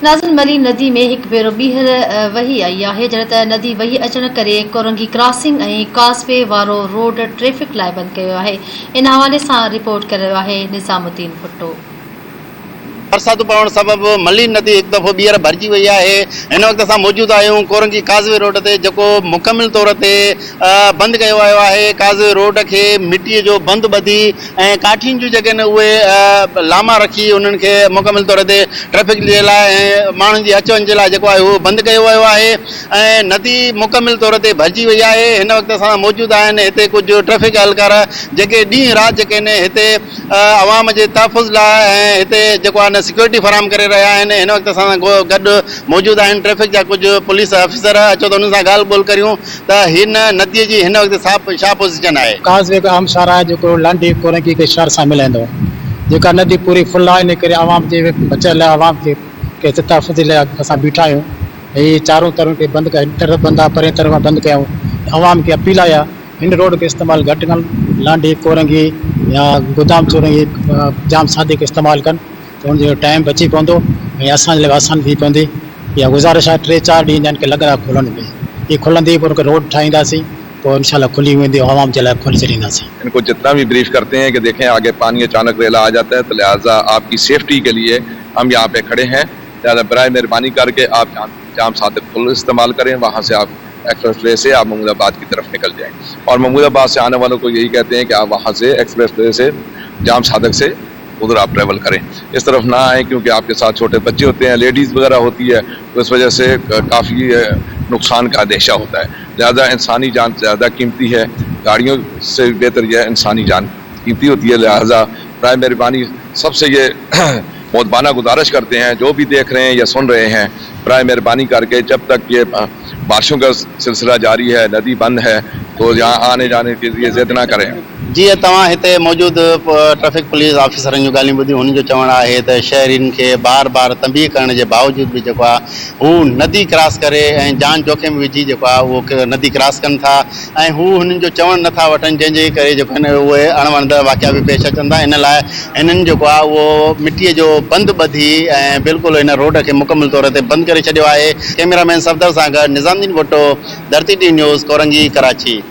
नाज़िन मली नदी में हिकु भेरो ॿीहर वही आई आहे जॾहिं त नदी वही अचण करे कोरंगी क्रॉसिंग ऐं काज़वे वारो रोड ट्रैफ़िक लाइ बंदि कयो आहे। इन हवाले सां रिपोर्ट करे रहियो आहे निज़ामुद्दीन भुट्टो। बरसात पवण सबबि मली नदी हिकु दफ़ो ॿीहर भरिजी वई आहे। हिन वक़्तु असां मौजूदु आहियूं कोरंगी काज़वे रोड ते, जेको मुकमिल तौर ते बंदि कयो वियो आहे। काज़वे रोड खे मिटीअ जो बंदि ॿधी ऐं काठियुनि जूं जेके आहिनि उहे लामा रखी उन्हनि खे मुकमिल तौर ते ट्रैफ़िक जे लाइ ऐं माण्हुनि जी अच वञ जे लाइ जेको आहे उहो बंदि कयो वियो आहे ऐं नदी मुकमिल तौर ते भरिजी वई आहे। हिन वक़्तु असां मौजूदु आहिनि हिते कुझु ट्रैफ़िक एहलकार जेके ॾींहुं राति जेके आहिनि हिते आवाम जे तहफ़ुज़ लाइ ऐं हिते जेको आहे सिक्योरिटी फराहम करे रहिया आहिनि। हिन वक़्तु असां गॾु मौजूदु आहिनि ट्रैफ़िक जा कुझु पुलिस ऑफिसर। अचो त हुननि सां ॻाल्हि ॿोल करियूं त हिन नदीअ जी हिन वक़्तु छा पोज़ीशन आहे। काज़वे का आम शार आहे जेको लांडी कोरंगी के शहर सां मिलाईंदो, जेका नदी पूरी फुल आहे। इन करे आवाम जे बचण लाइ आवाम के तहफ़ुज़ लाइ असां बीठा आहियूं। हीअ चारों तरफ़ खे बंदि कयो, तरफ़ बंदि आहे, परे तरफ़ बंदि कयूं। आवाम खे अपील आहे हिन रोड के इस्तेमालु घटि कनि, लांडी कोरंगी या गोदाम चोरंगी जाम सादे के इस्तेमालु कनि त हुनजो टाइम बची पवंदो ऐं असांजे लाइ आसानु थी पवंदी। इहा गुज़ारिश आहे 3-4 ॾींहं हिननि खे लॻंदा खुलण में। ये खुलंदी पोइ रोड ठाहींदासीं तो इंशाल्लाह खुली वेंदी और आवाम के लिए खोल छड़ींदासीं। इनको जितना भी ब्रीफ करते हैं कि देखें आगे पानी अचानक रेला आ जाता है तो लिहाजा आपकी सेफ्टी के लिए हम यहाँ पे खड़े हैं, लिहाजा बराए मेहरबानी करके आप जाम सादिक पुल इस्तेमाल करें, वहाँ से आप एक्सप्रेस वे से आप महमूदाबाद की तरफ निकल जाएँ। और महमूदाबाद से आने वालों को यही कहते हैं कि आप वहाँ से एक्सप्रेस वे से जाम सादिक से उधर आप ट्रैवल करें, इस तरफ ना आए क्योंकि आपके साथ छोटे बच्चे होते हैं, लेडीज़ वगैरह होती है, तो इस वजह से काफ़ी नुकसान का अंदेशा होता है। लिहाजा इंसानी जान ज़्यादा कीमती है, गाड़ियों से बेहतर यह इंसानी जान कीमती होती है। लिहाजा बराए मेहरबानी सबसे ये मोदबाना गुजारिश करते हैं, जो भी देख रहे हैं या सुन रहे हैं, बराए मेहरबानी करके जब तक ये बारिशों का सिलसिला जारी है, नदी बंद है, तो यहाँ आने जाने के लिए ज़िद ना करें। जीअं तव्हां हिते मौजूदु ट्रैफ़िक पुलिस ऑफिसरनि जूं ॻाल्हियूं ॿुधियूं, हुननि जो चवणु आहे त शहरीनि खे बार बार तंबीह करण जे बावजूदि बि जेको आहे हू नदी क्रॉस करे ऐं जान जोखिम विझी जेको आहे उहो नदी क्रॉस कनि था ऐं हू हुननि जो चवणु नथा वठनि, जंहिंजे करे जेको आहिनि उहे अणवणंदड़ वाक़िया बि पेश अचनि था। इन लाइ हिननि जेको आहे उहो मिटीअ जो बंदि ॿधी ऐं बिल्कुलु हिन रोड खे मुकमिल तौर ते बंदि करे छॾियो आहे। कैमरामैन सफ़दर सां गॾु निज़ामुद्दीन भुट्टो, धरती टीवी न्यूज़, कोरंगी, कराची।